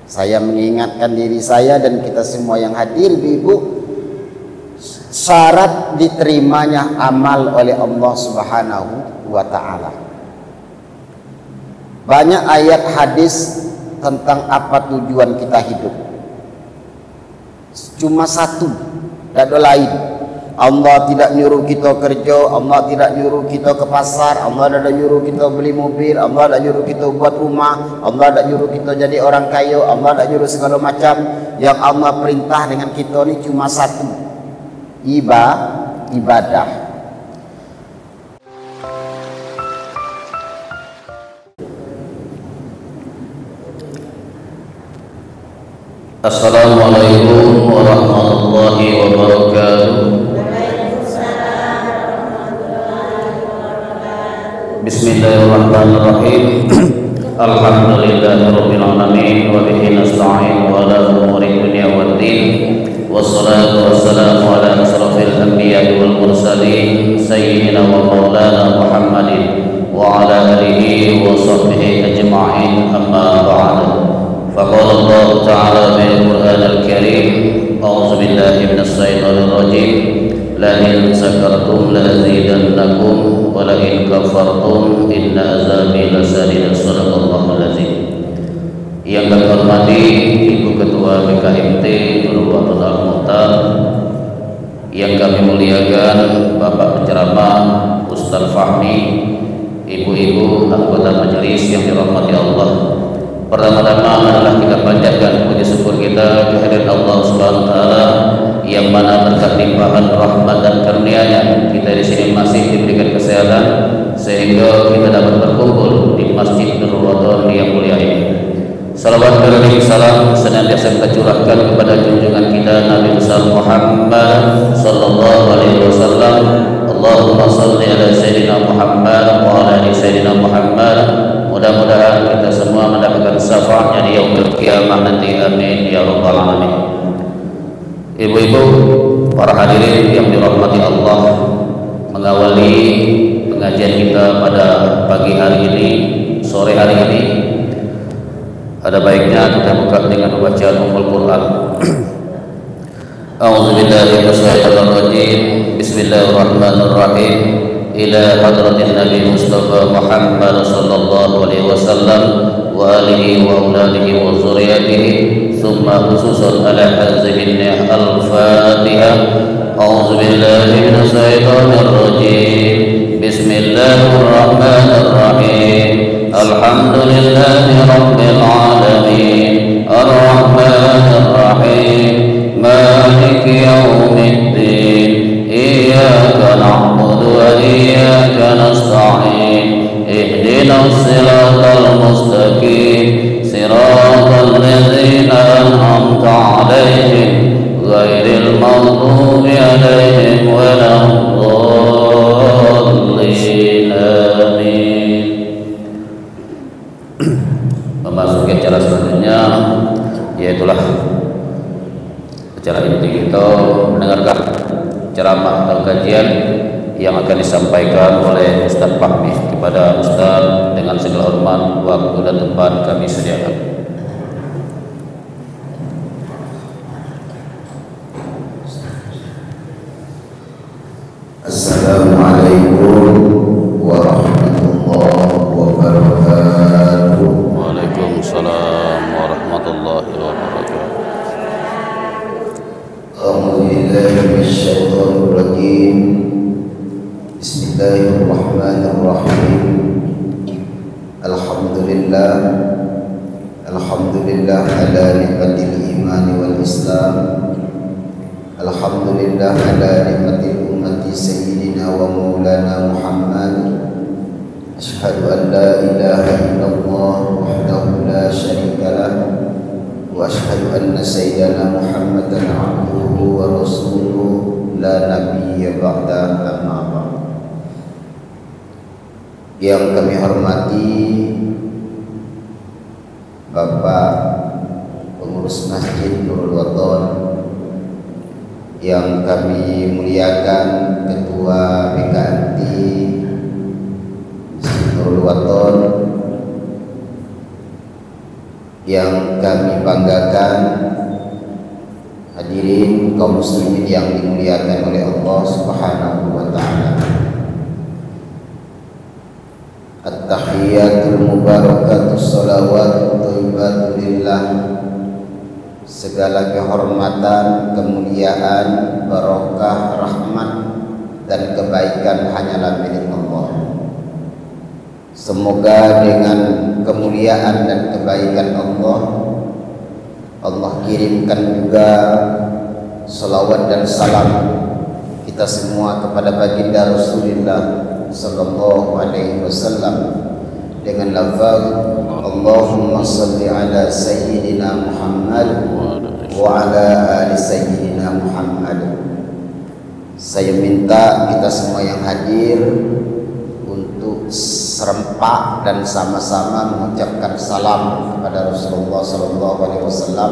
Saya mengingatkan diri saya dan kita semua yang hadir, Ibu, syarat diterimanya amal oleh Allah Subhanahu wa Ta'ala. Banyak ayat hadis tentang apa tujuan kita hidup. Cuma satu, tidak ada lain. Allah tidak nyuruh kita kerja, Allah tidak nyuruh kita ke pasar, Allah tidak nyuruh kita beli mobil, Allah tidak nyuruh kita buat rumah, Allah tidak nyuruh kita jadi orang kaya, Allah tidak nyuruh segala macam. Yang Allah perintah dengan kita ini cuma satu, ibadah. Assalamualaikum warahmatullahi wabarakatuh. Bismillahirrahmanirrahim. Alhamdulillahirabbil alamin wa bihi nasta'in wa ala umuri dunya waddin. Wassalatu wassalamu ala asrafil anbiya'i wal mursalin sayyidina wa maulana Muhammadin wa ala alihi wa sahbihi ajma'in, amma ba'du. Faqala Allah ta'ala bil Qur'anil Karim, a'udzu billahi minasy syaithanir rajim. La in sakartum la azidannakum wa la in kafartum inna azabi lasadid. Shadaqallahul azim. Yang kami hormati Ibu Ketua BKMT Nurul Waton Al-Muhtar, yang kami muliakan Bapak penceramah Ustaz Fahmi, ibu-ibu anggota majelis yang dirahmati Allah. Pertama-tama adalah kita panjatkan puji syukur kita kehadirat Allah Subhanahu wa Ta'ala, yang mana berkat limpahan rahmat dan karunia-Nya kita di sini masih diberikan kesehatan sehingga kita dapat berkumpul di Masjid Nurul Waton yang mulia ini. Salawat dan salam senantiasa kita curahkan kepada junjungan kita Nabi besar Muhammad sallallahu alaihi wasallam. Allahumma shalli ala sayyidina Muhammad wa ala ali sayyidina Muhammad. Mudah-mudahan kita semua mendapatkan syafaatnya di yaumil qiyamah nanti, amin ya rabbal alamin. Ibu-ibu, para hadirin yang dirahmati Allah, mengawali pengajian kita pada pagi hari ini, sore hari ini, ada baiknya kita buka dengan bacaan Ummul Quran. A'udzu billahi minasyaitonir rajim. Bismillahirrahmanirrahim. Ila hadratin Nabi Mustafa Muhammad sallallahu alaihi wasallam wa alihi wa auladihi wa zurriyyatihi, thumma khususan ala hazihi al-Fatihah. A'udzu billahi minasyaitonir rajim. Bismillahirrahmanirrahim. Alhamdulillahi rabbil alamin, ar-rahmanir rahim, maliki yaumiddin, iyyaka na'budu wa iyyaka nasta'in, ihdinas siratal mustaqim, siratal ladzina an'amta 'alaihim ghairil maghdubi 'alaihim waladdallin. Amin. Memasuki acara selanjutnya, yaitulah acara inti kita mendengarkan ceramah atau kajian yang akan disampaikan oleh Ustaz Fahmi. Kepada Ustaz dengan segala hormat, waktu dan tempat kami sediakan. Assalamualaikum warahmatullahi wabarakatuh. Waalaikumsalam warahmatullahi wabarakatuh. A'udzu billahi minasyaitonir rajim. Bismillahirrahmanirrahim. Alhamdulillah ala nikmatil iman wal islam. Alhamdulillah ala nikmatil ummati sayyidina wa maulana Muhammad. Asyhadu an la ilaha illallah wahdahu la syarika lah, wa asyhadu anna sayyidana Muhammadan abduhu wa rasuluhu la nabiyya ba'da, amma ba'd. Yang kami hormati Bapak pengurus Masjid Nurul Waton, yang kami muliakan Ketua BKMT Nurul Waton, yang kami banggakan, hadirin kaum muslimin yang dimuliakan oleh Allah Subhanahu wa taala. At-tahiyatul mubarakatus shalawatut thayyibatu lillah. Segala kehormatan, kemuliaan, barokah, rahmat dan kebaikan hanyalah milik Allah. Semoga dengan kemuliaan dan kebaikan Allah kirimkan juga salawat dan salam kita semua kepada baginda Rasulullah sallallahu alaihi wasallam dengan lafaz Allahumma salli ala sayyidina Muhammad wa ala ali sayyidina Muhammad. Saya minta kita semua yang hadir untuk serempak dan sama-sama mengucapkan salam kepada Rasulullah sallallahu alaihi wasallam.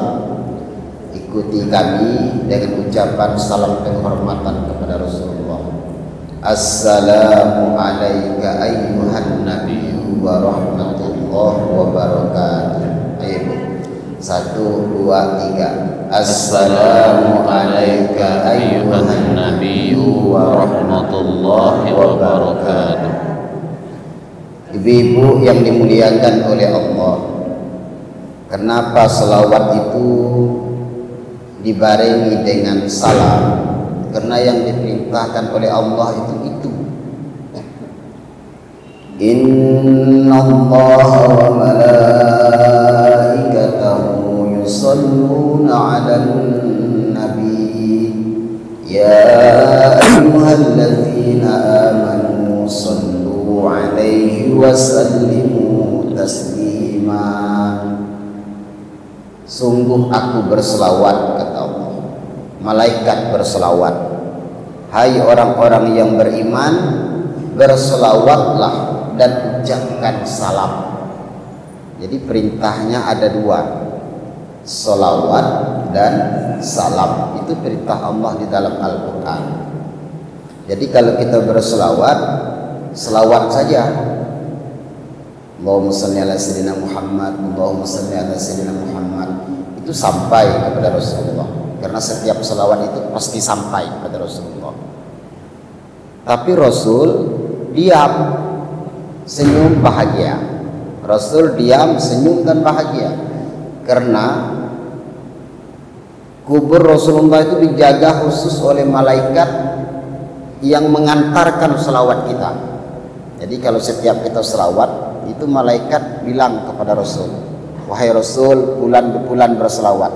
Ikuti kami dengan ucapan salam penghormatan kepada Rasulullah. Assalamu alayka ayyuhan nabiyyu wa rahmatullahi wa barakatuh. Ayo, 1, 2, 3. Assalamu alayka ayyuhan nabiyyu wa rahmatullahi wa barakatuh. Ibu-ibu yang dimuliakan oleh Allah, kenapa selawat itu dibarengi dengan salam? Karena yang diperintahkan oleh Allah itu. Inna Allaha wa malaikatahu yusalluna 'alan nabi ya ayyuhalladzina amanu sallu 'alaihi wa sallimu taslima. Sungguh aku berselawat, kata Allah. Malaikat berselawat. Hai orang-orang yang beriman, berselawatlah dan ucapkan salam. Jadi perintahnya ada 2, selawat dan salam. Itu perintah Allah di dalam Al-Quran. Jadi kalau kita berselawat, selawat saja. Allahumma salli ala sayyidina Muhammad, Allahumma salli ala sayyidina Muhammad. Itu sampai kepada Rasulullah. Karena setiap selawat itu pasti sampai kepada Rasulullah. Tapi Rasul diam, senyum, bahagia. Rasul diam, senyum dan bahagia. Karena kubur Rasulullah itu dijaga khusus oleh malaikat yang mengantarkan selawat kita. Jadi kalau setiap kita selawat, itu malaikat bilang kepada Rasul, wahai Rasul, bulan berselawat.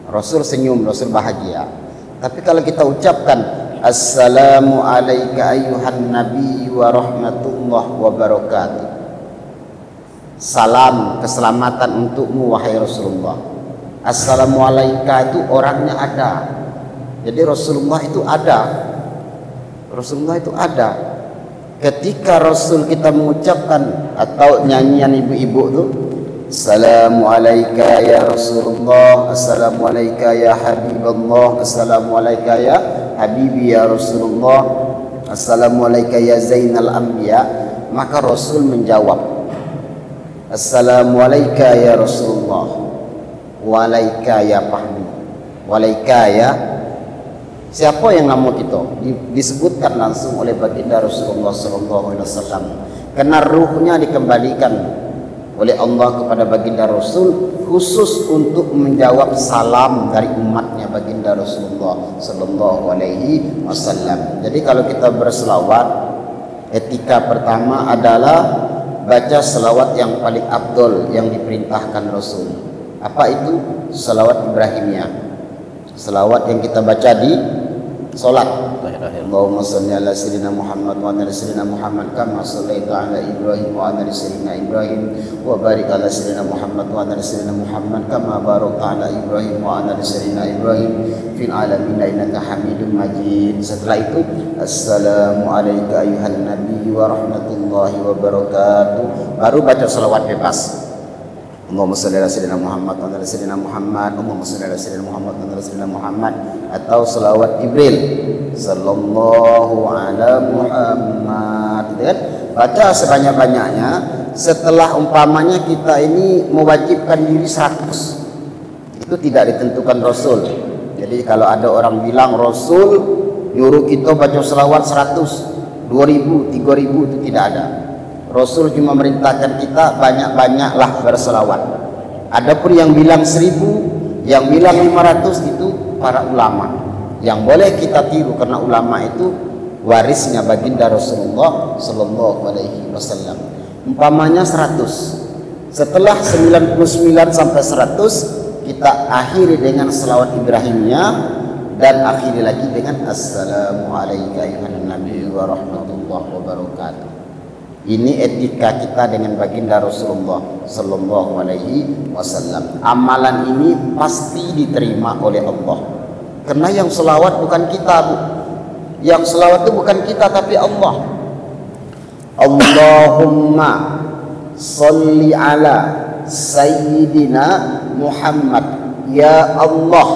Rasul senyum, Rasul bahagia. Tapi kalau kita ucapkan Assalamu alayka ayyuhan nabi wa rahmatullahi wa barakatuh, salam keselamatan untukmu wahai Rasulullah. Assalamu alayka itu orangnya ada. Jadi Rasulullah itu ada. Rasulullah itu ada. Ketika Rasul kita mengucapkan atau nyanyian ibu-ibu itu, Assalamu alayka ya Rasulullah, Assalamu alayka ya Habiballah, Assalamu alayka ya Habibi ya Rasulullah, Assalamu alayka ya Zainal Anbiya. Maka Rasul menjawab, Assalamu alayka ya Rasulullah, wa alayka ya Fahmi, wa alayka ya. Siapa yang nama kita? Disebutkan langsung oleh baginda Rasulullah sallallahu alaihi wasallam. Karena ruhnya dikembalikan oleh Allah kepada baginda Rasul khusus untuk menjawab salam dari umatnya baginda Rasulullah sallallahu alaihi wasallam. Jadi kalau kita berselawat, etika pertama adalah baca selawat yang paling afdol yang diperintahkan Rasul. Apa itu? Selawat Ibrahimiyah. Selawat yang kita baca di salat. Allahumma salli ala sayyidina Muhammad wa ala sayyidina Muhammad kama shallaita ala Ibrahim wa ala sayyidina Ibrahim wa barik ala sayyidina Muhammad wa ala sayyidina Muhammad kama barakta ala Ibrahim wa ala sayyidina Ibrahim fil alamin innaka Hamidum Majid. Setelah itu Assalamu alayka ayyuhan nabi wa rahmatullahi wa barakatuh. Baru baca selawat bebas. Allahumma salli ala sayyidina Muhammad wa ala sayyidina Muhammad, Allahumma salli ala sayyidina Muhammad wa ala sayyidina Muhammad, atau selawat Jibril sallallahu ala Muhammad. Baca sebanyak-banyaknya setelah umpamanya kita ini mewajibkan diri 100, itu tidak ditentukan Rasul. Jadi kalau ada orang bilang Rasul nyuruh kita baca selawat 100, 2000, 3000, itu tidak ada. Rasul cuma merintahkan kita banyak-banyaklah berselawat. Adapun yang bilang 1000, yang bilang 500 itu para ulama yang boleh kita tiru, karena ulama itu warisnya baginda Rasulullah sallallahu alaihi wasallam. Umpamanya 100, setelah 99 sampai 100 kita akhiri dengan selawat Ibrahimnya, dan akhiri lagi dengan assalamualaikum ayuhan nabi wa rahmatullahi wa barakatuh. Ini etika kita dengan baginda Rasulullah sallallahu alaihi wasallam. Amalan ini pasti diterima oleh Allah, karena yang selawat bukan kita, Bu. Yang selawat itu bukan kita tapi Allah. Allahumma salli ala sayyidina Muhammad. Ya Allah,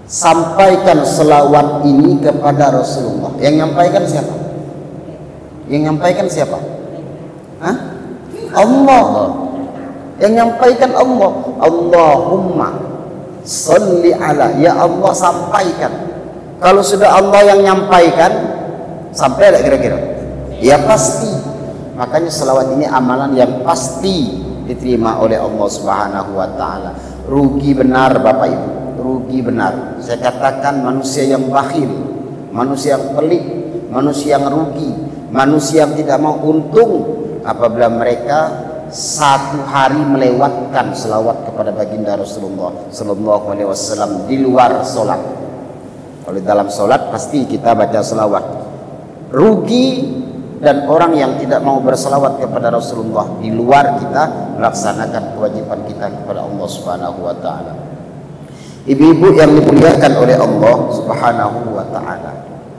sampaikan selawat ini kepada Rasulullah. Yang nyampaikan siapa? Yang nyampaikan siapa? Hah? Allah. Yang nyampaikan Allah. Allahumma salli ala, ya Allah sampaikan. Kalau sudah Allah yang nyampaikan, sampai tidak kira-kira? Ya pasti. Makanya selawat ini amalan yang pasti diterima oleh Allah Subhanahu wa taala. Rugi benar Bapak Ibu, rugi benar. Saya katakan manusia yang bakhil, manusia yang pelit, manusia yang rugi, manusia yang tidak mau untung apabila mereka satu hari melewatkan selawat kepada baginda Rasulullah sallallahu alaihi wasallam di luar sholat. Kalau dalam sholat pasti kita baca selawat. Rugi dan orang yang tidak mau berselawat kepada Rasulullah di luar kita melaksanakan kewajiban kita kepada Allah Subhanahu wa taala. Ibu-ibu yang dimuliakan oleh Allah Subhanahu wa taala.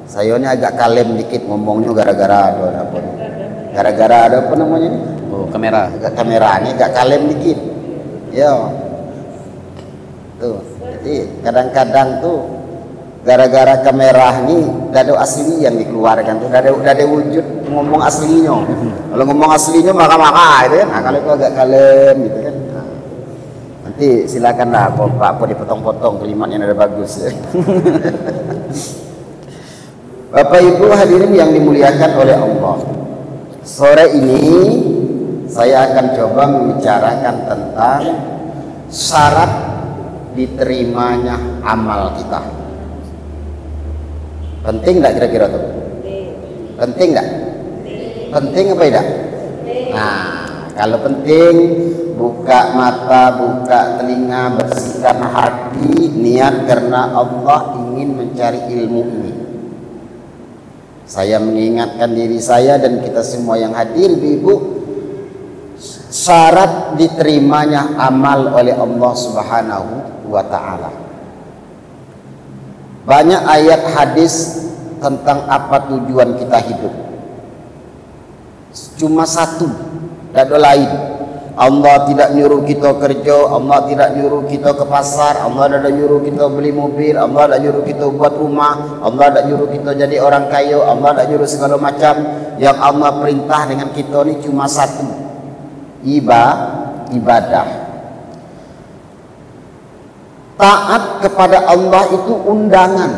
Saya ini agak kalem dikit ngomongnya gara-gara ada apa? Gara-gara ada apa namanya ini? Oh, kamera. Agak kamera ini agak kalem dikit. Ya. Tuh. Jadi kadang-kadang tuh gara-gara kamera ini dado asli yang dikeluarkan tuh, dado wujud ngomong aslinya. Kalau ngomong aslinya maka itu kan. Nah, kalau itu agak kalem gitu kan. Nah, nanti silakanlah Pak dipotong-potong kalimatnya ada bagus. Bapak Ibu hadirin yang dimuliakan oleh Allah. Sore ini saya akan coba membicarakan tentang syarat diterimanya amal kita. Penting enggak kira-kira tuh? Penting enggak? Penting apa tidak? Nah, kalau penting, buka mata, buka telinga, bersihkan hati, niat karena Allah ingin mencari ilmu ini. Saya mengingatkan diri saya dan kita semua yang hadir, Ibu, syarat diterimanya amal oleh Allah Subhanahu wa taala. Banyak ayat hadis tentang apa tujuan kita hidup. Cuma satu, tidak ada lain. Allah tidak nyuruh kita kerja, Allah tidak nyuruh kita ke pasar, Allah tidak nyuruh kita beli mobil, Allah tidak nyuruh kita buat rumah, Allah tidak nyuruh kita jadi orang kaya, Allah tidak nyuruh segala macam. Yang Allah perintah dengan kita ini cuma satu, ibadah. Taat kepada Allah itu undangan.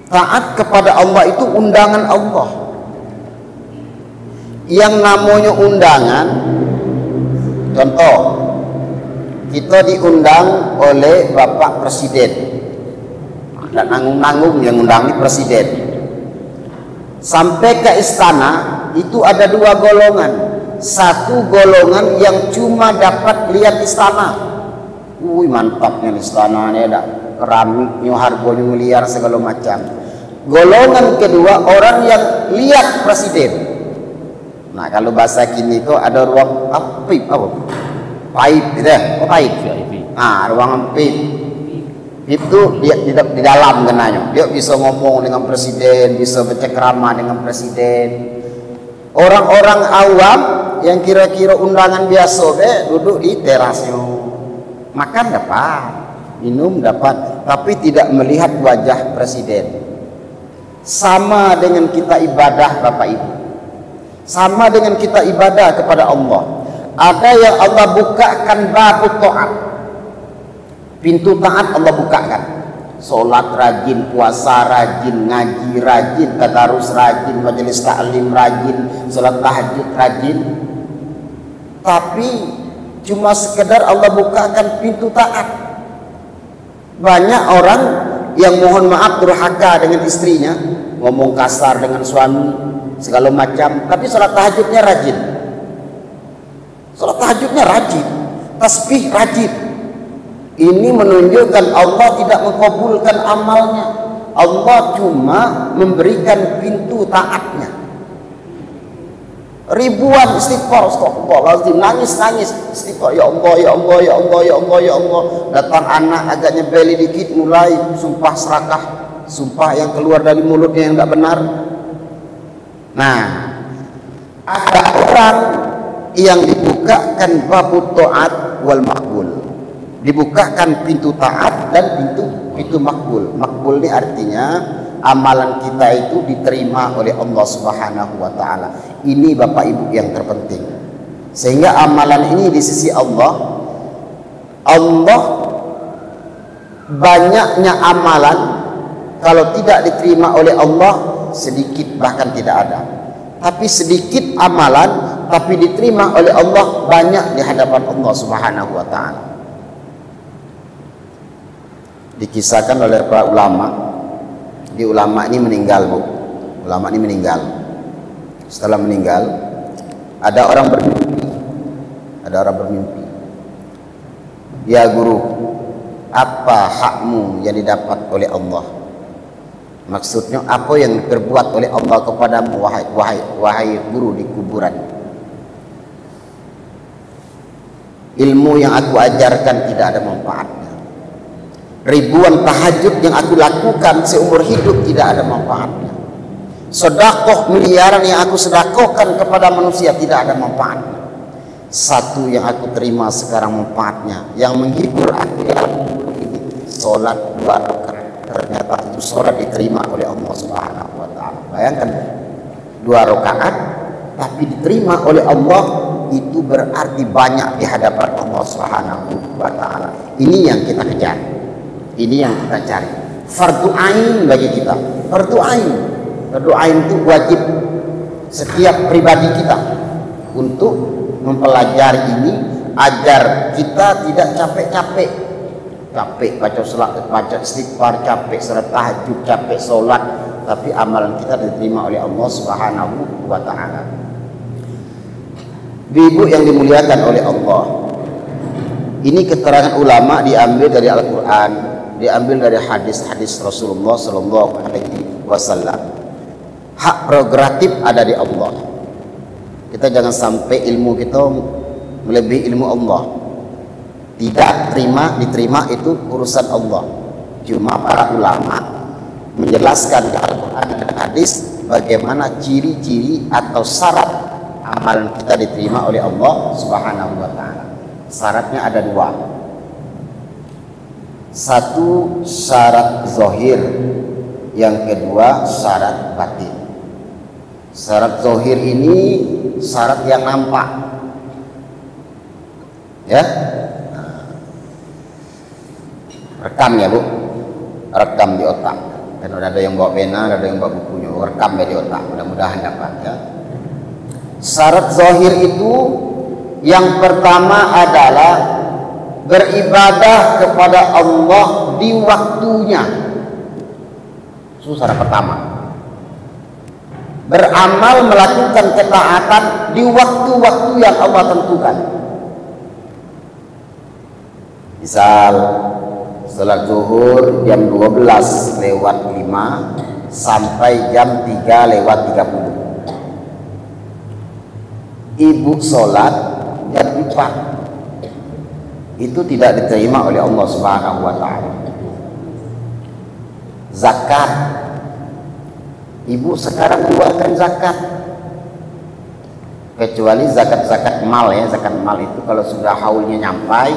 Taat kepada Allah itu undangan Allah. Yang namanya undangan, contoh, kita diundang oleh Bapak Presiden. Dan nanggung-nanggung yang undang ini Presiden. Sampai ke istana itu ada dua golongan. Satu golongan yang cuma dapat lihat istana. Wih, mantapnya istana ini, ada keramiknya, harganya miliar segala macam. Golongan kedua orang yang lihat presiden. Nah, kalau bahasa kini itu ada ruang PIP, apa? PIP gitu ya? Oh, PIP. Nah, ruangan PIP. PIP itu dia di dalam kenanya. Dia bisa ngomong dengan presiden, bisa bercengkrama dengan presiden. Orang-orang awam yang kira-kira undangan biasa duduk di terasnya. Makan dapat, minum dapat, tapi tidak melihat wajah presiden. Sama dengan kita ibadah Bapak Ibu. Sama dengan kita ibadah kepada Allah. Ada yang Allah bukakan babu taat, pintu taat Allah bukakan. Sholat rajin, puasa rajin, ngaji rajin, tadarus rajin, majelis taklim rajin, sholat tahajud rajin. Tapi cuma sekedar Allah bukakan pintu taat. Banyak orang yang mohon maaf durhaka dengan istrinya, ngomong kasar dengan suami, segala macam, tapi sholat tahajudnya rajin. Sholat tahajudnya rajin, tasbih rajin. Ini menunjukkan Allah tidak mengabulkan amalnya. Allah cuma memberikan pintu taatnya. Ribuan istighfar, astagfirullahaladzim, nangis istighfar, ya Allah, ya Allah, ya Allah, ya Allah, ya Allah. Datang anak agaknya beli dikit, mulai sumpah serakah, sumpah yang keluar dari mulutnya yang tidak benar. Nah, ada orang yang dibukakan babu taat wal makbul, dibukakan pintu taat dan pintu makbul. Makbul ini artinya amalan kita itu diterima oleh Allah Subhanahu wa taala. Ini Bapak Ibu yang terpenting. Sehingga amalan ini di sisi Allah, banyaknya amalan kalau tidak diterima oleh Allah sedikit bahkan tidak ada. Tapi sedikit amalan tapi diterima oleh Allah banyak di hadapan Allah Subhanahu wa taala. Dikisahkan oleh para ulama, ulama ini meninggal, Bu. Ulama ini meninggal. Setelah meninggal, ada orang bermimpi. Ya guru, apa hakmu yang didapat oleh Allah? Maksudnya apa yang diperbuat oleh Allah kepadamu wahai guru di kuburan? Ilmu yang aku ajarkan tidak ada manfaatnya. Ribuan tahajud yang aku lakukan seumur hidup tidak ada manfaatnya. Sedekah miliaran yang aku sedekahkan kepada manusia tidak ada manfaatnya. Satu yang aku terima sekarang manfaatnya, yang menghibur aku yang ini, sholat 2 rakaat. Ternyata itu sholat diterima oleh Allah Subhanahu wa taala. Bayangkan 2 rakaat tapi diterima oleh Allah, itu berarti banyak di hadapan Allah Subhanahu wa taala. Ini yang kita kejar. Ini yang kita cari. Fardu ain bagi kita. Fardu ain. Fardu ain itu wajib setiap pribadi kita untuk mempelajari ini agar kita tidak capek-capek. Capek baca salat, baca istighfar, capek salat tahajud, capek salat, tapi amalan kita diterima oleh Allah Subhanahu wa taala. Ibu yang dimuliakan oleh Allah. Ini keterangan ulama diambil dari Al-Qur'an, diambil dari hadis-hadis Rasulullah sallallahu alaihi wasallam. Hak prerogatif ada di Allah. Kita jangan sampai ilmu kita melebihi ilmu Allah. Tidak diterima itu urusan Allah. Cuma para ulama menjelaskan di Al-Quran dan hadis bagaimana ciri-ciri atau syarat amalan kita diterima oleh Allah Subhanahu wa taala. Syaratnya ada 2. Satu syarat zahir, yang kedua syarat batin. Syarat zahir ini syarat yang nampak, ya. Rekam ya Bu, rekam di otak. Dan ada yang bawa pena, ada yang bawa bukunya, rekam ya di otak. Mudah-mudahan dapat ya. Syarat zahir itu yang pertama adalah beribadah kepada Allah di waktunya. Itu syarat pertama. Beramal melakukan ketaatan di waktu-waktu yang Allah tentukan. Misal salat zuhur jam 12 lewat 5 sampai jam 3 lewat 30. Ibu sholat jam 4. Itu tidak diterima oleh Allah Subhanahu wa taala. Zakat, ibu sekarang keluarkan zakat. Kecuali zakat mal ya, zakat mal itu kalau sudah haulnya nyampai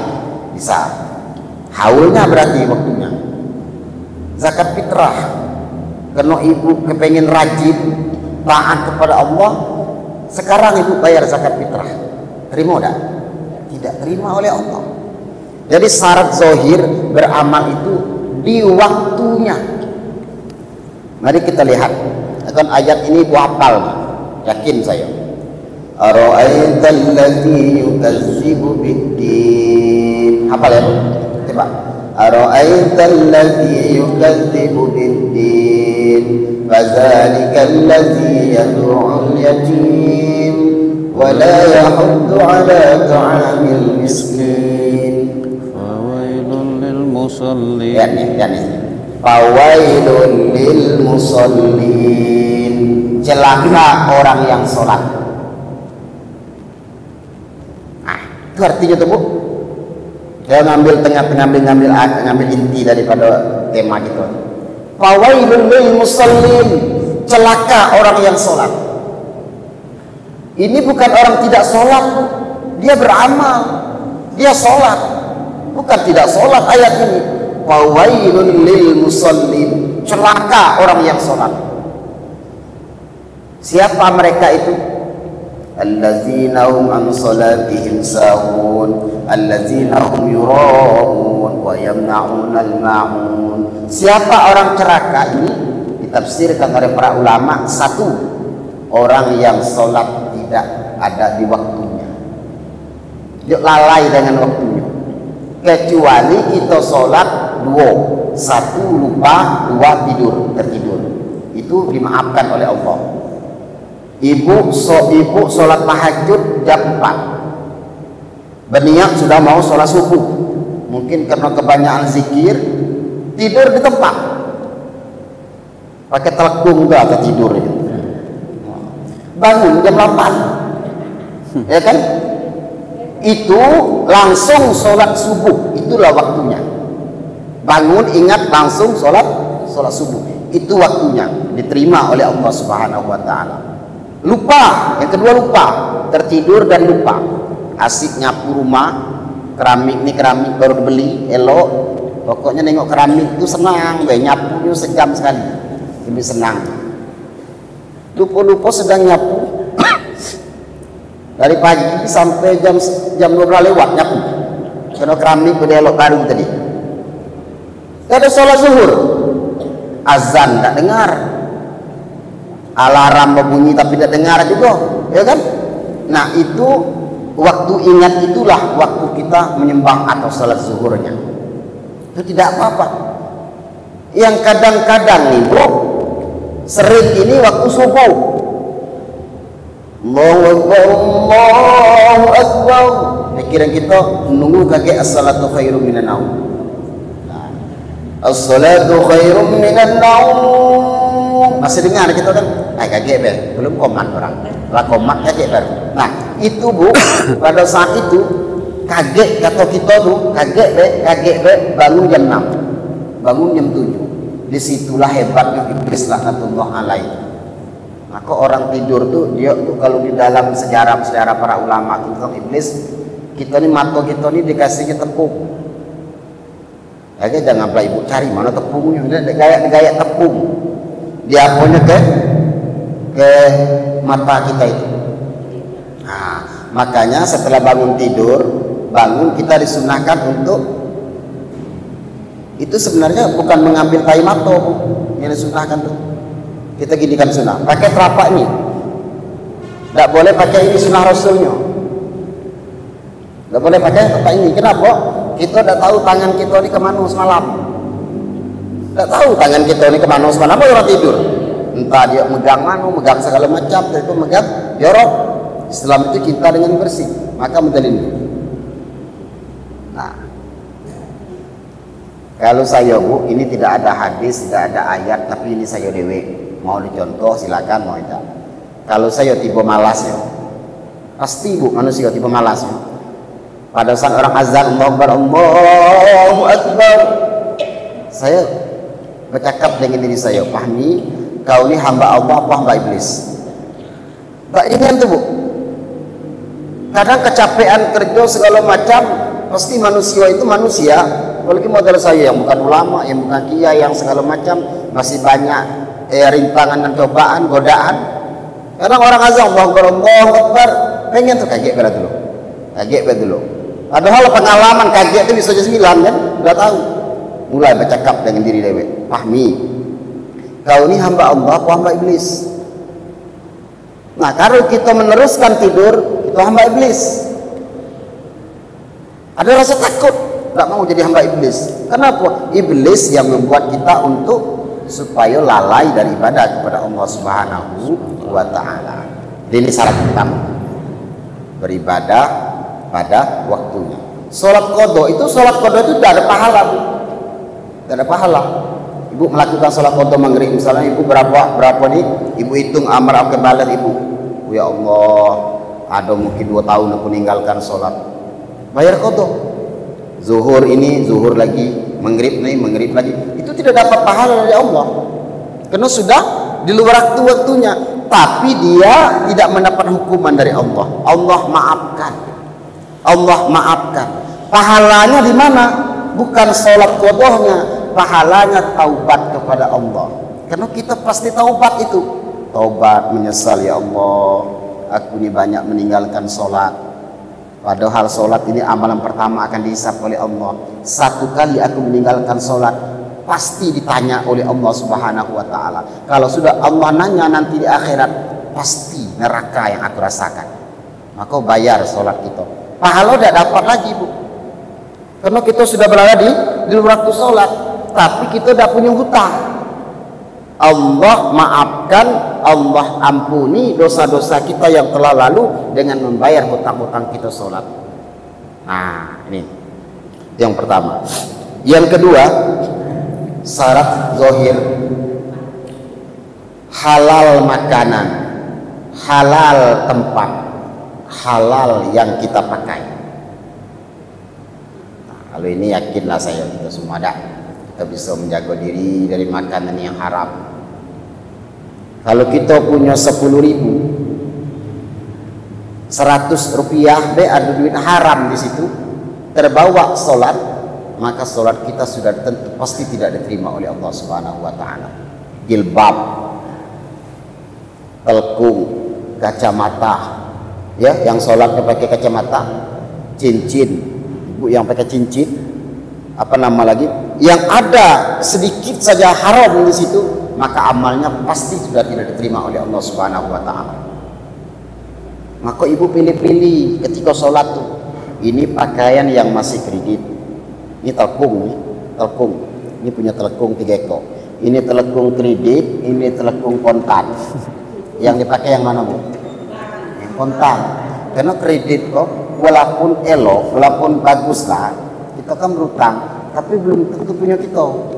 bisa. Haulnya berarti waktunya. Zakat fitrah, karena ibu kepengen rajin taat kepada Allah, Sekarang ibu bayar zakat fitrah, terima enggak? Tidak terima oleh Allah. Jadi syarat zohir beramal itu di waktunya. Mari kita lihat. Akan ayat ini ibu hafal, yakin saya. Ara'aital ladzi yukazzibu bid-din. Hafal ya, Bu? Coba. Ara'aital ladzi yukazzibu bid-din. Fadzalikal ladzi yad'ul yatim wa la yahuddu 'ala ta'amil miskin. Fawailun lil musallin. Ya nih. Fawailun lil musallin. Celaka orang yang sholat. Itu artinya tuh, Bu. Saya ngambil ngambil inti daripada tema gitu. Fawailun lil musallin. Celaka orang yang sholat. Ini bukan orang tidak sholat, Bu. Dia beramal, dia sholat, bukan tidak sholat ayat ini. Fawailun lil musallin. Celaka orang yang sholat. Siapa mereka itu? Allazina hum an salatihim sahun, allazina hum yura'un wa yamna'un al-ma'un. Siapa orang celaka ini? Ditafsirkan oleh para ulama, satu, orang yang sholat tidak ada di waktunya, dia lalai dengan waktunya. Kecuali kita sholat dua, satu lupa, dua tertidur, itu dimaafkan oleh Allah. Ibu sholat tahajud jam 4, berniat sudah mau sholat subuh, mungkin karena kebanyakan zikir tidur di tempat, pakai telekung udah atau tidur ya. Bangun jam 8, ya kan? Itu langsung sholat subuh, itulah waktunya. Bangun ingat langsung sholat subuh, itu waktunya, diterima oleh Allah Subhanahu wa Ta'ala. Lupa, yang kedua lupa, tertidur dan lupa. Asik nyapu rumah, keramik baru beli, elok, pokoknya nengok keramik itu senang, nyapunya sejam sekali, lebih senang. Lupa sedang nyapu dari pagi sampai jam 12 lewat nyapu, karena keramik udah elok baru tadi. Ada sholat zuhur, azan tak dengar, alarm berbunyi tapi tidak dengar juga, ya kan? Nah itu waktu ingat, itulah waktu kita menyembah atau salat zuhurnya. Itu tidak apa-apa. Yang kadang-kadang nih bro, sering ini waktu subuh, Allahu Akbar, pikiran kita menunggu kakek as-salatu khairum minan naum. As-salatu khairum minan naum, masih dengar kita kan? Kaget ber, belum komat orang. Lah komat kaget ber. Nah itu Bu, pada saat itu kaget kata kita tuh, kaget ber, bangun jam 6, bangun jam 7. Disitulah hebatnya iblis laknatullah alaihi. Maka orang tidur tuh, dia tuh kalau di dalam sejarah para ulama tentang iblis, kita nih mata kita nih dikasihnya tepung. Aja jangan pula ibu cari mana tepungnya, gaya tepung. Dia punya ke mata kita itu. Nah, makanya setelah bangun kita disunahkan untuk itu, sebenarnya bukan mengambil kayu mata yang disunahkan tuh. Kita ginikan sunnah, pakai telapak ini. Tidak boleh pakai ini sunnah rasulnya. Tidak boleh pakai telapak ini. Kenapa? Kita tidak tahu tangan kita ini kemana semalam. Tidak tahu tangan kita ini kemana semalam. Apa orang tidur? Entah dia megang megang segala macam, itu megang jorok. Islam itu cinta dengan bersih, maka menjalin. Nah, kalau saya Bu, ini tidak ada hadis, tidak ada ayat, tapi ini saya dewe. Mau dicontoh silakan, mau tidak. Kalau saya tiba malas ya, pasti Bu manusia tiba malas ya. Pada saat orang azan Allahu Akbar, saya bercakap dengan diri saya, pahami kau ini hamba Allah apa hamba iblis. Tak ingin tuh Bu. Kadang kecapean kerja segala macam, pasti manusia itu manusia. Apalagi model saya yang bukan ulama, yang bukan kiai, yang segala macam, masih banyak rintangan dan cobaan, godaan. Kadang orang azan Allahu Akbar, pengen tuh kaget pada dulu. Kaget pada dulu. Padahal pengalaman kaget itu bisa jadi 9 kan? Udah tahu. Mulai bercakap dengan diri dewe. Fahmi. Kau ini hamba Allah atau hamba iblis? Nah, kalau kita meneruskan tidur, itu hamba iblis. Ada rasa takut, tidak mau jadi hamba iblis. Kenapa? Iblis yang membuat kita untuk supaya lalai dari ibadah kepada Allah Subhanahu wa Ta'ala. Ini syarat pertama, beribadah pada waktunya. Sholat qadha itu tidak ada pahala, Bu. Tidak ada pahala. Ibu melakukan sholat qadha maghrib misalnya, ibu berapa nih? Ibu hitung amal kebalan ibu. Ya Allah, ada mungkin 2 tahun aku meninggalkan sholat. Bayar qadha. Zuhur ini, zuhur lagi, maghrib lagi. Itu tidak dapat pahala dari Allah. Karena sudah di luar waktunya. Tapi dia tidak mendapat hukuman dari Allah. Allah maafkan. Allah maafkan. Pahalanya di mana? Bukan sholat qadhanya, pahalanya taubat kepada Allah. Karena kita pasti taubat itu. Taubat, menyesal, ya Allah, aku ini banyak meninggalkan sholat. Padahal sholat ini amalan pertama akan dihisab oleh Allah. 1 kali aku meninggalkan sholat, pasti ditanya oleh Allah Subhanahu wa Ta'ala. Kalau sudah Allah nanya nanti di akhirat, pasti neraka yang aku rasakan. Maka bayar sholat kita. Pahala tidak dapat lagi, Bu. Karena kita sudah berada di waktu sholat, tapi kita tidak punya hutang. Allah maafkan, Allah ampuni dosa-dosa kita yang telah lalu dengan membayar hutang-hutang kita sholat. Nah, ini yang pertama. Yang kedua, syarat zahir, halal makanan, halal tempat, halal yang kita pakai. Nah, kalau ini yakinlah saya kita semua ada, kita bisa menjaga diri dari makanan yang haram. Kalau kita punya 10.000, 100 rupiah deh ada duit haram di situ, terbawa sholat, maka sholat kita sudah tentu pasti tidak diterima oleh Allah Subhanahu wa Ta'ala. Jilbab, telkung, kacamata, ya, yang sholatnya pakai kacamata, cincin, ibu yang pakai cincin, apa nama lagi, yang ada sedikit saja haram di situ, maka amalnya pasti sudah tidak diterima oleh Allah Subhanahu wa Ta'ala. Maka ibu pilih-pilih ketika sholat tuh, ini pakaian yang masih kredit, ini telkung, ini punya telkung 3 ekor, ini telkung kredit, ini telkung kontan. Yang dipakai yang mana, Bu? Yang kontan. Karena kredit kok walaupun elok, walaupun bagus lah, kita kan berutang, tapi belum tentu punya kita.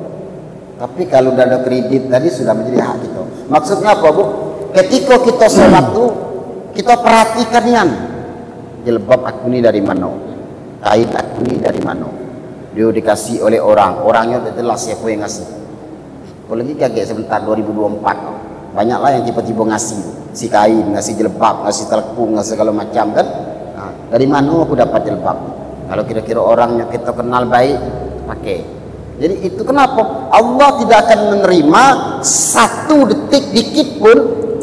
Tapi kalau udah ada kredit tadi sudah menjadi hak kita. Maksudnya apa, Bu? Ketika kita sholat tuh, kita perhatikan yang jilbab aku ini dari mana, kain aku ini dari mana. Dia dikasih oleh orang, orangnya tidak jelas siapa yang ngasih. Kalau lagi kaget sebentar 2024, banyaklah yang tiba-tiba ngasih, si kain, ngasih jilbab, ngasih telkung, ngasih segala macam kan. Nah, dari mana aku dapat jilbab? Kalau kira-kira orangnya kita kenal baik, pakai. Jadi itu kenapa Allah tidak akan menerima 1 detik dikit pun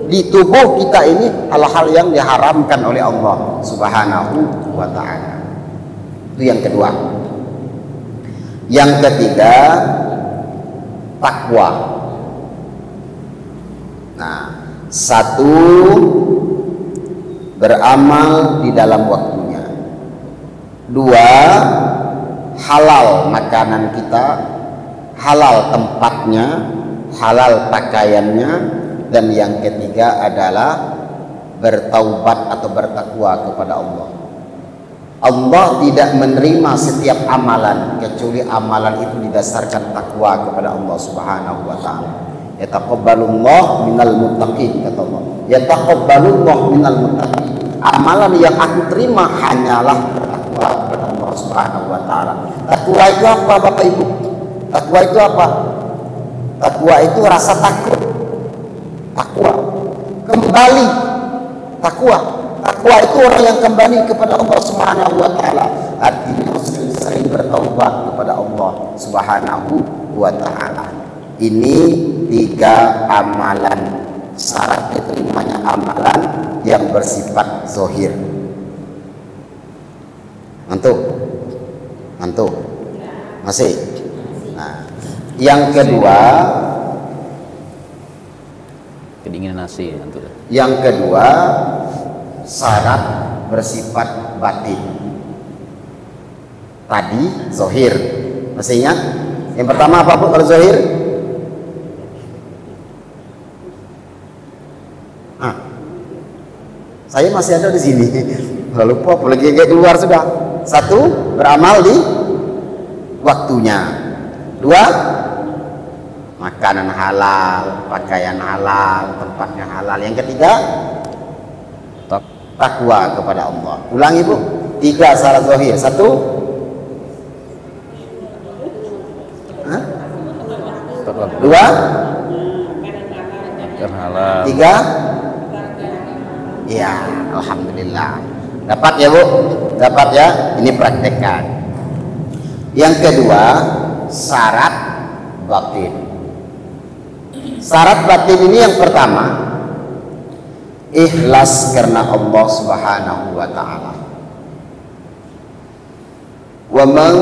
di tubuh kita ini hal-hal yang diharamkan oleh Allah Subhanahu wa Ta'ala. Itu yang kedua. Yang ketiga, takwa. Nah, 1, beramal di dalam waktunya. 2, halal makanan kita, halal tempatnya, halal pakaiannya, dan yang ketiga adalah bertaubat atau bertakwa kepada Allah. Allah tidak menerima setiap amalan kecuali amalan itu didasarkan takwa kepada Allah Subhanahu wa Ta'ala. Yataqabbalullah minal muttaqin, kata Allah. Yataqabbalullah minal muttaqin. Amalan yang aku terima hanyalah bertakwa kepada Allah Subhanahu wa Ta'ala. Takwa itu apa, Bapak Ibu? Takwa itu apa? Takwa itu rasa takut. Takwa kembali. Takwa itu orang yang kembali kepada Allah Subhanahu wa Ta'ala. Artinya sering bertaubat kepada Allah Subhanahu wa Ta'ala. Ini 3 amalan syarat diterimanya amalan yang bersifat zahir. Mantuk masih. Nah, yang kedua, kedinginan nasi mantuk. Yang kedua, syarat bersifat batin. Tadi zahir. Masih ingat? Yang pertama apa Bu kalau zahir? Saya masih ada di sini. Lupa apalagi kayak keluar sudah. Satu, beramal di waktunya. Dua, makanan halal, pakaian halal, tempatnya halal. Yang ketiga, takwa kepada Allah. Ulangi Bu. 3 syarat zahir. 1, dua, halal. 3. Ya, alhamdulillah. Dapat ya Bu? Dapat ya? Ini praktekkan. Yang kedua, syarat batin. Syarat batin ini yang pertama, ikhlas karena Allah Subhanahu wa taala. Wa man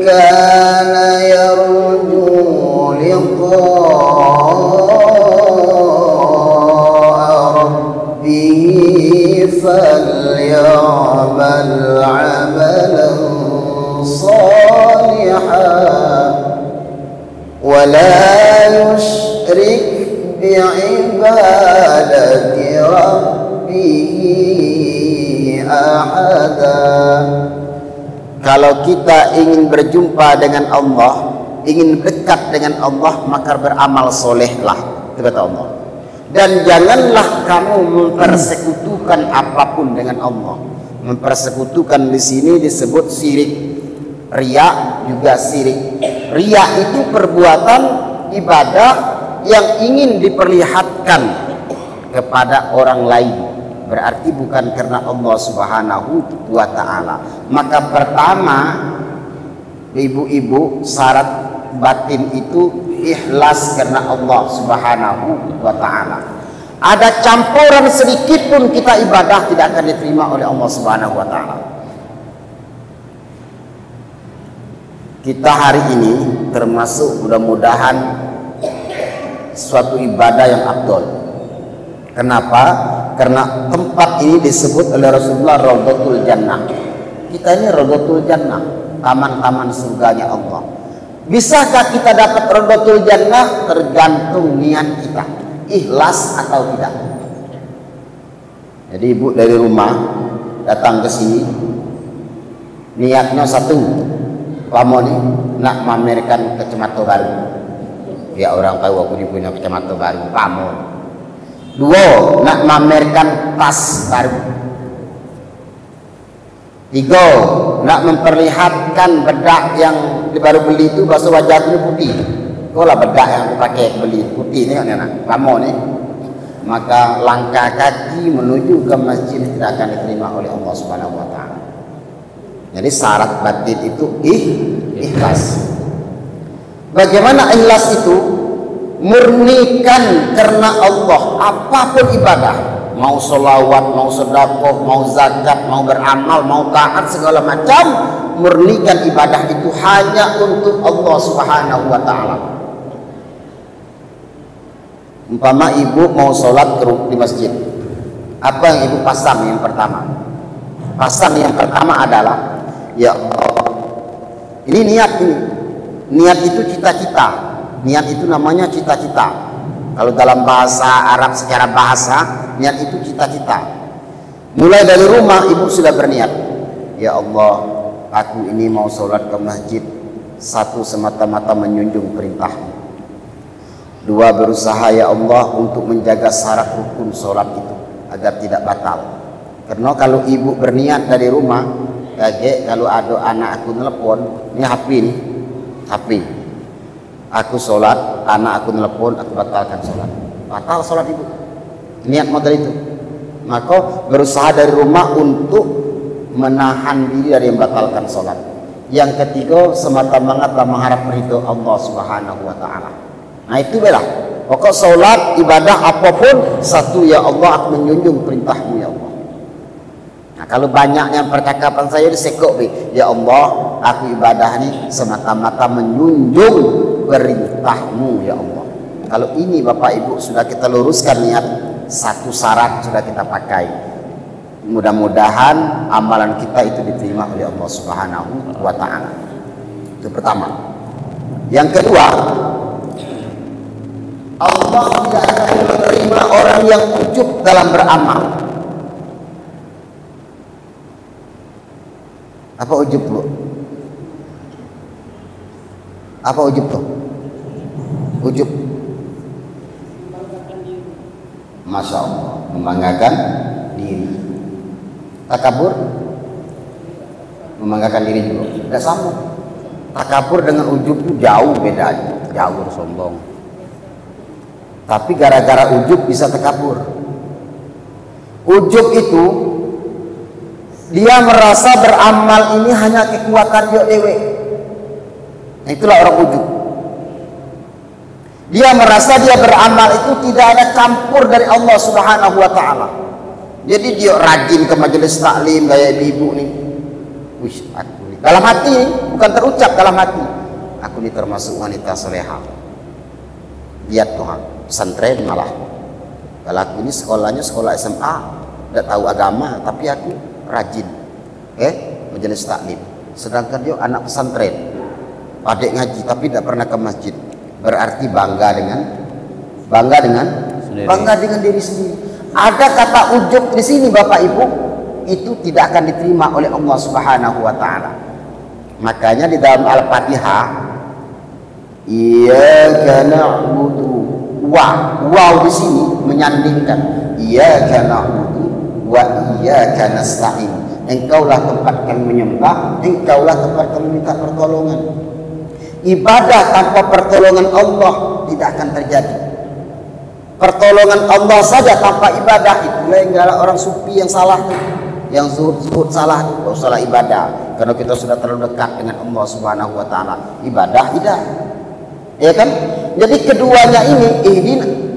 kana yarju فليعمل عملا صالحا ولا يشرك بعبادة ربه أحدا. Kalau kita ingin berjumpa dengan Allah, ingin dekat dengan Allah, maka beramal solehlah, kata Allah. Dan janganlah kamu mempersekutukan apapun dengan Allah. Mempersekutukan di sini disebut syirik. Riya juga syirik. Riya itu perbuatan ibadah yang ingin diperlihatkan kepada orang lain. Berarti bukan karena Allah Subhanahu wa taala. Maka pertama, ibu-ibu, syarat batin itu ikhlas karena Allah Subhanahu wa taala. Ada campuran sedikit pun kita ibadah tidak akan diterima oleh Allah Subhanahu wa taala. Kita hari ini termasuk mudah-mudahan suatu ibadah yang afdol. Kenapa? Karena tempat ini disebut oleh Rasulullah Raudhatul Jannah. Kita ini Raudhatul Jannah, taman-taman surganya Allah. Bisakah kita dapat Raudhatul Jannah? Tergantung niat kita, ikhlas atau tidak. Jadi ibu dari rumah datang ke sini, niatnya satu, kamu nih nak memamerkan kacamata baru. Ya orang tahu aku punya kacamata baru, kamu. 2, nak memamerkan tas baru. 3, nak memperlihatkan bedak yang baru beli itu bahasa wajah itu putih. Kau lah bedak yang aku pakai beli putih ni kan anak, kamu ni. Maka langkah kaki menuju ke masjid tidak akan diterima oleh Allah Subhanahu wa taala. Jadi syarat batin itu ikhlas. Bagaimana ikhlas itu? Murnikan karena Allah apapun ibadah. Mau sholawat, mau sedekah, mau zakat, mau beramal, mau taat segala macam, murnikan ibadah itu hanya untuk Allah Subhanahu wa taala. Umpama ibu mau sholat di masjid, apa yang ibu pasang yang pertama? Pasang yang pertama adalah, ya Allah, ini niat ini. Niat itu cita-cita. Niat itu namanya cita-cita. Kalau dalam bahasa Arab secara bahasa, niat itu cita-cita. Mulai dari rumah ibu sudah berniat, ya Allah, aku ini mau sholat ke masjid. 1, semata-mata menjunjung perintah-Mu. 2, berusaha ya Allah untuk menjaga syarat rukun sholat itu agar tidak batal. Karena kalau ibu berniat dari rumah, kaget kalau ada anak aku nelpon, ini HP nih, HP. Aku sholat, anak aku nelpon, aku batalkan sholat. Batal sholat ibu. Niat model itu. Maka berusaha dari rumah untuk menahan diri dari membatalkan sholat. Yang ketiga, semata-mata mengharap ridho Allah Subhanahu wa taala. Nah itu bela Pokok solat, ibadah apapun, satu, ya Allah, aku menjunjung perintahmu ya Allah. Nah, kalau banyaknya percakapan saya disekok, ya Allah, aku ibadah ini semata-mata menjunjung perintahmu ya Allah. Kalau ini Bapak Ibu sudah kita luruskan niat, satu syarat sudah kita pakai. Mudah-mudahan amalan kita itu diterima oleh Allah Subhanahu wa Ta'ala. Itu pertama. Yang kedua, Allah tidak akan menerima orang yang ujub dalam beramal. Apa ujub bu? Apa ujub tuh? Ujub, Masya Allah, membanggakan diri. Takabur, membanggakan diri juga. Tidak sama. Takabur dengan ujub itu jauh bedanya, jauh sombong. Tapi gara-gara ujub bisa takabur. Ujub itu dia merasa beramal ini hanya kekuatan dia dewe. Nah, itulah orang ujub. Dia merasa dia beramal itu tidak ada campur dari Allah Subhanahu wa Ta'ala. Jadi dia rajin ke majelis taklim kayak ibu-ibu nih. Wih, aku nih. Dalam hati nih, bukan terucap, dalam hati. Aku ini termasuk wanita solehah. Lihat Tuhan, pesantren malah. Kalau aku ini sekolahnya sekolah SMA, tidak tahu agama, tapi aku rajin. Majelis taklim. Sedangkan dia anak pesantren, adik ngaji, tapi tidak pernah ke masjid. Berarti bangga dengan diri sendiri. Ada kata ujub di sini Bapak Ibu, itu tidak akan diterima oleh Allah Subhanahu wa Ta'ala. Makanya di dalam Al-Fatihah, iyyaka na'budu wow di sini menyandingkan iyyaka na'budu wa iyyaka nasta'in. Engkaulah tempat kami menyembah, engkaulah tempat kami minta pertolongan. Ibadah tanpa pertolongan Allah tidak akan terjadi. Pertolongan Allah saja tanpa ibadah, itulah yang orang sufi yang salah, yang zuhud salah, tidak salah ibadah. Karena kita sudah terlalu dekat dengan Allah Subhanahu wa Ta'ala. Ibadah tidak. Ya kan? Jadi keduanya ini,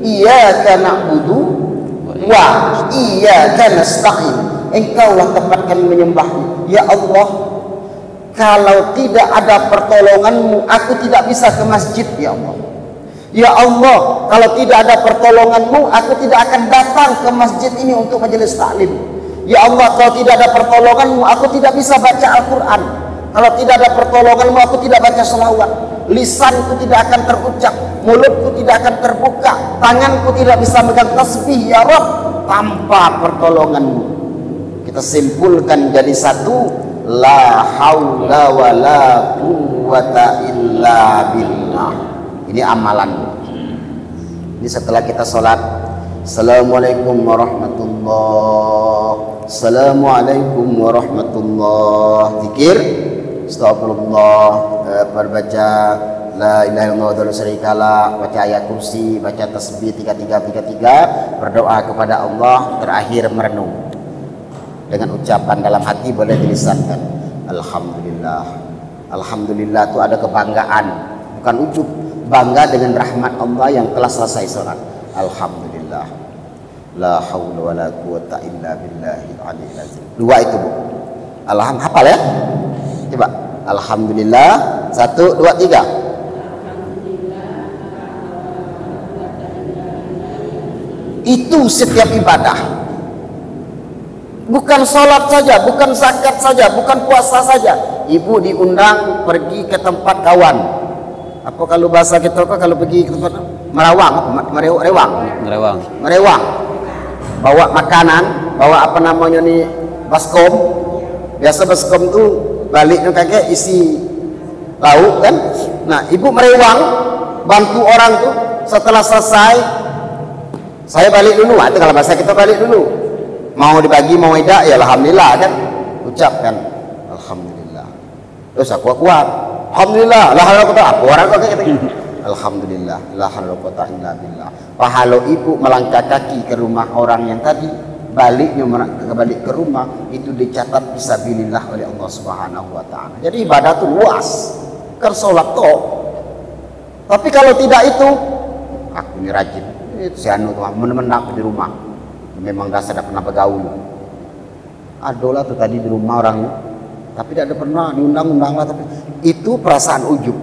iyyaka na'budu wa iyyaka nasta'in. Engkaulah tempat kami menyembahmu. Ya Allah, kalau tidak ada pertolonganmu, aku tidak bisa ke masjid ya Allah. Ya Allah, kalau tidak ada pertolonganmu, aku tidak akan datang ke masjid ini untuk majelis taklim. Ya Allah, kalau tidak ada pertolonganmu, aku tidak bisa baca Al-Quran. Kalau tidak ada pertolonganmu, aku tidak baca selawat. Lisanku tidak akan terucap, mulutku tidak akan terbuka, tanganku tidak bisa megang tasbih ya Rabb tanpa pertolonganmu. Kita simpulkan jadi satu, la haula wa la quwwata illa billah. Ini amalan. Ini setelah kita sholat, assalamualaikum warahmatullahi, assalamualaikum warahmatullahi, zikir, astagfirullah, berbaca la ilaha illallah wa la syarikalah, baca ayat kursi, baca tasbih 3333, berdoa kepada Allah, terakhir merenung. Dengan ucapan dalam hati boleh dilisankan. Alhamdulillah. Alhamdulillah itu ada kebanggaan, bukan ujub. Bangga dengan rahmat Allah yang telah selesai sholat. Alhamdulillah. La haula wa la quwwata illa billahil aliyyil azim. Dua itu bu. Alhamdulillah, hafal ya? Coba. Alhamdulillah. 1, 2, 3. Itu setiap ibadah. Bukan sholat saja, bukan zakat saja, bukan puasa saja. Ibu diundang pergi ke tempat kawan. Apa kalau bahasa kita kalau pergi ke tempat merewang. Bawa makanan, bawa apa namanya nih, baskom. Biasa baskom tuh baliknya kakek isi lauk kan. Nah, ibu merewang, bantu orang tuh. Setelah selesai, saya balik dulu. Itu kalau bahasa kita balik dulu. Mau dibagi mau tidak ya alhamdulillah kan. Ucapkan alhamdulillah. Terus aku kuat. Alhamdulillah, la haula wala quwwata orang kok kata. Alhamdulillah, la haula wala quwwata illa billah. Pahala ibu melangkah kaki ke rumah orang yang tadi, balik ke rumah itu dicatat fisabilillah oleh Allah Subhanahu wa Ta'ala. Jadi ibadah itu luas. Kan salat toh. Tapi kalau tidak itu, aku ini rajin. Si anu tuh menang di rumah. Memang dasar tidak pernah bergaul. Adolah tuh tadi di rumah orangnya, tapi tidak ada pernah diundang-undang lah. Tapi itu perasaan ujub.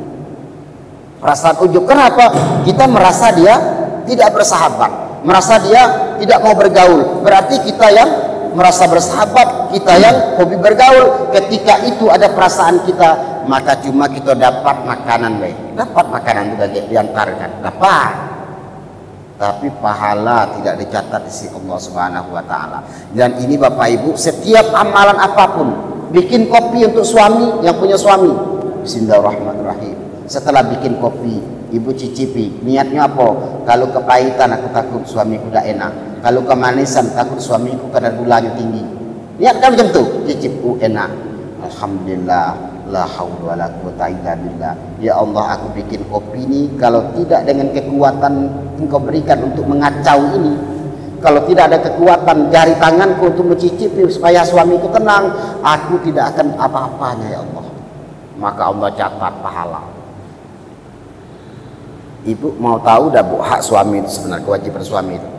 Perasaan ujub. Kenapa? Kita merasa dia tidak bersahabat, merasa dia tidak mau bergaul. Berarti kita yang merasa bersahabat, kita yang hobi bergaul. Ketika itu ada perasaan kita, maka cuma kita dapat makanan, dapat makanan juga diantarkan, dapat. Tapi pahala tidak dicatat di sisi Allah Subhanahu wa taala. Dan ini Bapak Ibu, setiap amalan apapun, bikin kopi untuk suami yang punya suami, bismillahirrahmanirrahim. Setelah bikin kopi, ibu cicipi, niatnya apa? Kalau kepahitan aku takut suamiku tidak enak, kalau kemanisan takut suamiku kadar gulanya tinggi. Niatkan macam tu, cicip enak. Alhamdulillah, la haula wala quwata illa billah. Ya Allah, aku bikin kopi ini kalau tidak dengan kekuatan Engkau berikan untuk mengacau ini, kalau tidak ada kekuatan jari tanganku untuk mencicipi supaya suamiku tenang, aku tidak akan apa-apanya ya Allah. Maka Allah catat pahala. Ibu mau tahu dah bu, hak suami itu sebenarnya, kewajiban suami itu.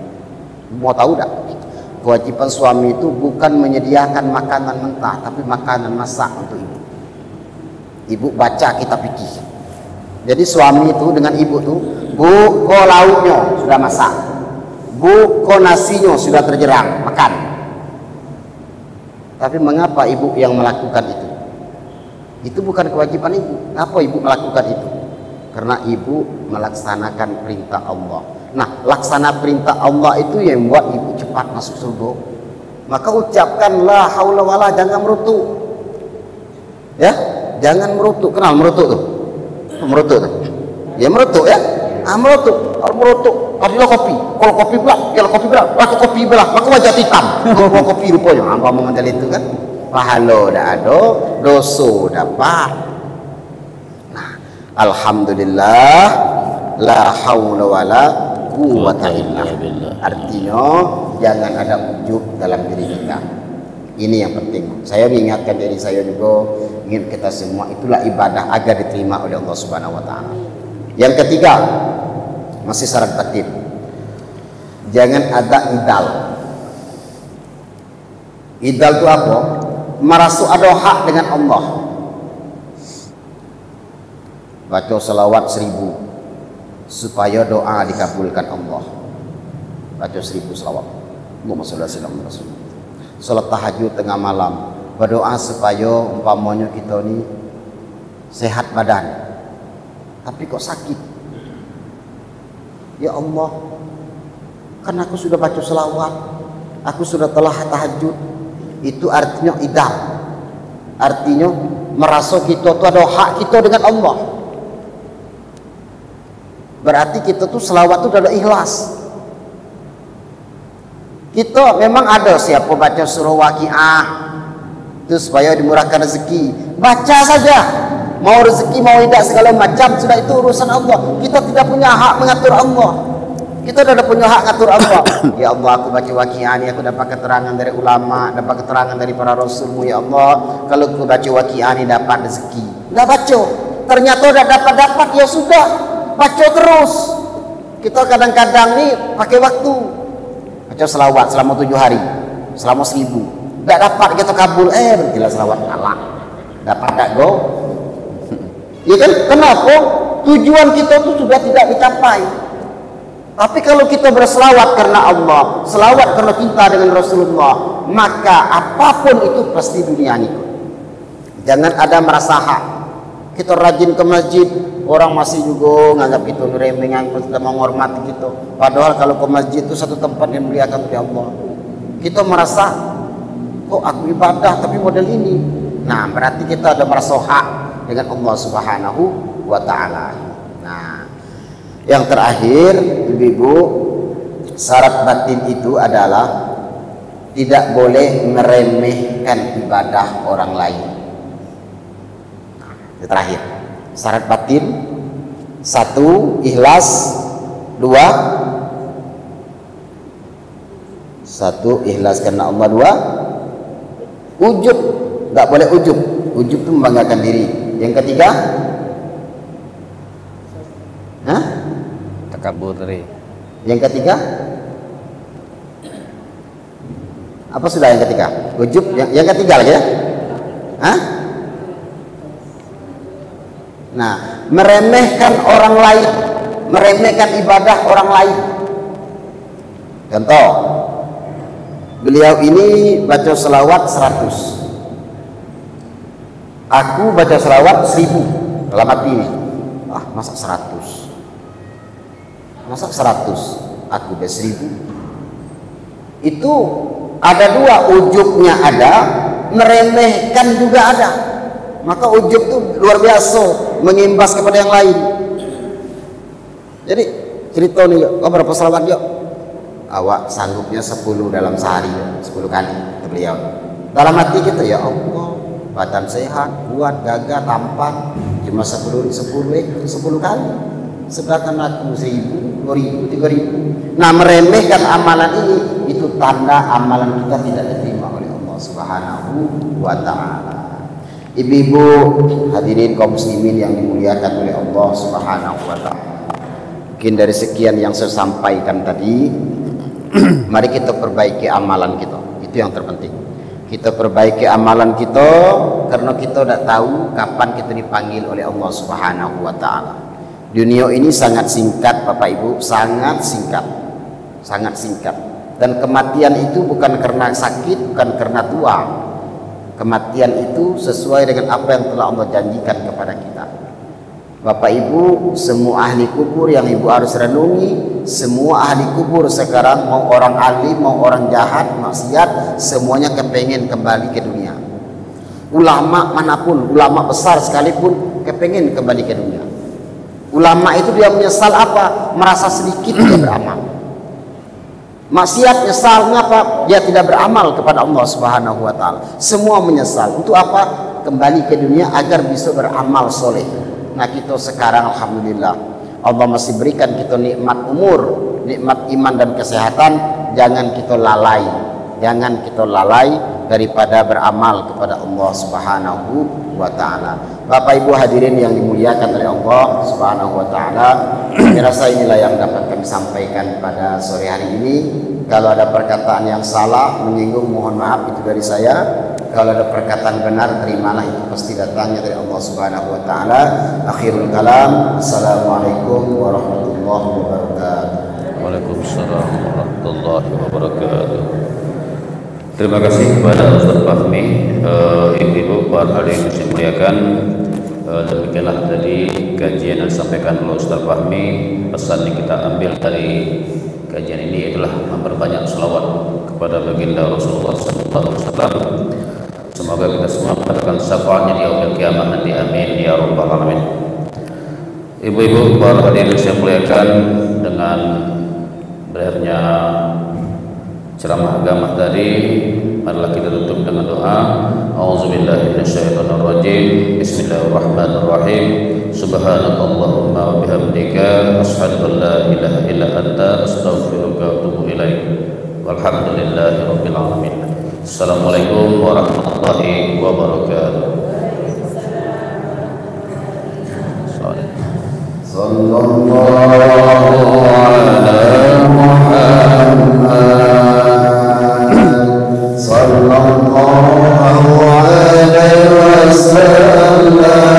Mau tahu dah? Kewajiban suami itu bukan menyediakan makanan mentah, tapi makanan masak untuk ibu. Ibu baca kitab fikih. Jadi suami itu dengan ibu tuh, bu, kok lauknya sudah masak, bu, kok nasinya sudah terjerang, makan. Tapi mengapa ibu yang melakukan itu? Itu bukan kewajiban ibu. Apa ibu melakukan itu? Karena ibu melaksanakan perintah Allah. Nah, laksana perintah Allah itu yang membuat ibu cepat masuk surga. Maka ucapkan la haula wala, jangan merutuk. Ya, jangan merutuk. Kenal merutuk tuh? Merutuk tuh. Ya merutuk ya. Merutuk. Kalau merutuk, tadilah kopi. Kalau kopi belah, kalau kopi belah, aku kopi belah, maka wajah hitam. Kalau kopi rupanya, apa mau model itu kan? Pahala dah ada, dosa dapat. Nah, alhamdulillah, la haula wala quwwata illa billah. Artinya jangan ada ujub dalam diri kita. Ini yang penting. Saya mengingatkan diri saya juga, ingin kita semua, itulah ibadah agar diterima oleh Allah Subhanahu wa taala. Yang ketiga, masih syarat batin. Jangan ada idal. Idal itu apa? Merasa ada hak dengan Allah. Baca selawat 1000 supaya doa dikabulkan Allah. Baca 1000 selawat. Allahumma shalli ala sayyidina Rasul. Salat tahajud tengah malam, berdoa supaya umpamanya kita ini sehat badan, tapi kok sakit. Ya Allah, kan aku sudah baca selawat, aku sudah telah tahajud. Itu artinya idam, artinya merasa kita itu ada hak kita dengan Allah. Berarti kita tuh selawat itu adalah ikhlas. Kita memang ada siapa baca surah Waqiah itu supaya dimurahkan rezeki, baca saja. Mau rezeki mau tidak segala macam, sudah itu urusan Allah. Kita tidak punya hak mengatur Allah. Kita tidak punya hak mengatur Allah. Ya Allah, aku baca Waqiah ini, aku dapat keterangan dari ulama, dapat keterangan dari para rasulmu. Ya Allah, kalau aku baca Waqiah ini dapat rezeki, nggak baca, ternyata udah dapat, ya sudah, baca terus. Kita kadang-kadang nih pakai waktu, baca selawat selama 7 hari, selama 1000, tidak dapat kita kabul, bergila selawat kalah, dapat tak go? Ya kan? Kenapa? Tujuan kita itu sudah tidak dicapai. Tapi kalau kita berselawat karena Allah, selawat karena cinta dengan Rasulullah, maka apapun itu pasti dunia ini. Jangan ada merasa hak. Kita rajin ke masjid, orang masih juga nganggap itu remeh, nganggap tidak menghormati kita. Padahal kalau ke masjid itu satu tempat yang muliakan oleh Allah. Kita merasa, kok aku ibadah tapi model ini. Nah, berarti kita ada merasa hak dengan Allah Subhanahu wa taala. Nah, yang terakhir, ibu-ibu, syarat batin itu adalah tidak boleh meremehkan ibadah orang lain. Yang terakhir, syarat batin 1, ikhlas. 2, 1, ikhlas karena Allah. 2, ujub, nggak boleh ujub. Ujub itu membanggakan diri. Yang ketiga, Takabur tadi. Yang ketiga apa sudah yang ketiga? Ujub. Yang ketiga lagi ya? Hah? Nah, meremehkan orang lain, meremehkan ibadah orang lain. Contoh, beliau ini baca selawat 100, aku baca selawat 1000 dalam hati ini. Masa 100? Masa 100? Aku baca 1000? Itu ada dua, ujubnya ada, meremehkan juga ada. Maka ujub itu luar biasa, mengimbas kepada yang lain. Jadi cerita nih, berapa selawat yuk? Awak sanggupnya 10 dalam sehari, 10 kali beliau. Dalam hati kita, ya Allah, badan sehat, kuat, gagah, tampan, cuma 10 kali. Sedangkan aku 1000, 2000, 3000. Nah, meremehkan amalan ini, itu tanda amalan kita tidak diterima oleh Allah Subhanahu wa ta'ala. Ibu-ibu hadirin kaum muslimin yang dimuliakan oleh Allah Subhanahu wa ta'ala. Mungkin dari sekian yang saya sampaikan tadi, mari kita perbaiki amalan kita. Itu yang terpenting. Kita perbaiki amalan kita karena kita tidak tahu kapan kita dipanggil oleh Allah Subhanahu wa ta'ala. Dunia ini sangat singkat Bapak Ibu, sangat singkat. Sangat singkat. Dan kematian itu bukan karena sakit, bukan karena tua. Kematian itu sesuai dengan apa yang telah Allah janjikan kepada kita. Bapak Ibu, semua ahli kubur yang Ibu harus renungi, semua ahli kubur sekarang, mau orang alim, mau orang jahat, maksiat, semuanya kepengen kembali ke dunia. Ulama manapun, ulama besar sekalipun, kepengen kembali ke dunia. Ulama itu dia menyesal apa? Merasa sedikit dia beramal. Maksiat nyesal, mengapa? Dia tidak beramal kepada Allah Subhanahu wa ta'ala. Semua menyesal. Untuk apa? Kembali ke dunia agar bisa beramal soleh. Nah, kita sekarang alhamdulillah Allah masih berikan kita nikmat umur, nikmat iman dan kesehatan. Jangan kita lalai. Jangan kita lalai daripada beramal kepada Allah Subhanahu wa ta'ala. Bapak Ibu hadirin yang dimuliakan oleh Allah Subhanahu wa ta'ala, saya rasa inilah yang dapat kami sampaikan pada sore hari ini. Kalau ada perkataan yang salah, menyinggung, mohon maaf, itu dari saya. Kalau ada perkataan benar, terimalah, itu pasti datangnya dari Allah Subhanahu wa ta'ala. Akhirul kalam, assalamualaikum warahmatullahi wabarakatuh. Waalaikumsalam warahmatullahi wabarakatuh. Terima kasih kepada Ustaz Fahmi, ibu-ibu, para hadirin yang dimuliakan. Demikianlah tadi kajian yang disampaikan oleh Ustaz Fahmi. Pesan yang kita ambil dari kajian ini adalah memperbanyak selawat kepada baginda Rasulullah SAW. Semoga kita semua mendapatkan syafaatnya di yaumil kiamah nanti, amin ya rabbal alamin. Ibu-ibu, para hadirin yang saya muliakan, dengan berakhirnya ceramah agama tadi, marilah kita tutup dengan doa. A'udzubillahi minasyaitonirrajim. Bismillahirrahmanirrahim. Subhanakallahumma wa bihamdika asyhadu an la ilaha illa anta astaghfiruka wa atubu ilaik. Walhamdulillahi rabbil alamin. Assalamualaikum warahmatullahi wabarakatuh. Sallallahu ala Muhammad, sallallahu alaihi wasallam.